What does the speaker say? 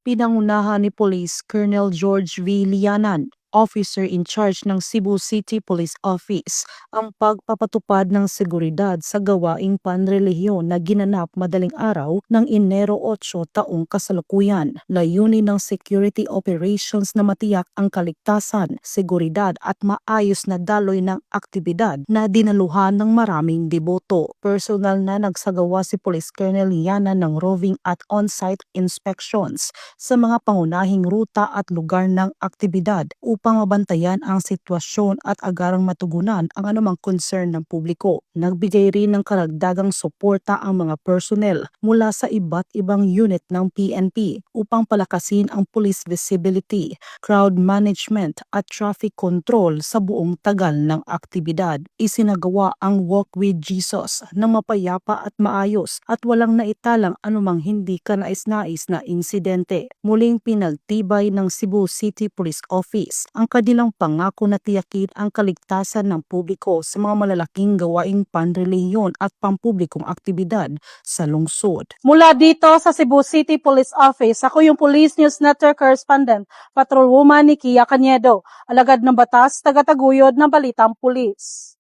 Pinangunahan ni Police Colonel George V. Lianan, Officer in Charge ng Cebu City Police Office, ang pagpapatupad ng seguridad sa gawaing panrelihiyon na ginanap madaling araw ng Enero 8 taong kasalukuyan. Layunin ng security operations na matiyak ang kaligtasan, seguridad at maayos na daloy ng aktibidad na dinaluhan ng maraming deboto. Personal na nagsagawa si Police Colonel Lianan ng roving at on-site inspections sa mga pangunahing ruta at lugar ng aktibidad upang mabantayan ang sitwasyon at agarang matugunan ang anumang concern ng publiko. Nagbigay rin ng karagdagang suporta ang mga personnel mula sa iba't ibang unit ng PNP upang palakasin ang police visibility, crowd management at traffic control sa buong tagal ng aktibidad. Isinagawa ang Walk with Jesus na mapayapa at maayos at walang naitalang anumang hindi kanais-nais na insidente. Muling pinagtibay ng Cebu City Police Office ang kanilang pangako na tiyakin ang kaligtasan ng publiko sa mga malalaking gawaing panrelihiyon at pampublikong aktibidad sa lungsod. Mula dito sa Cebu City Police Office, ako yung Police News Network Correspondent, Patrolwoman ni Kia Cañedo, alagad ng batas, tagataguyod ng Balitang Pulis.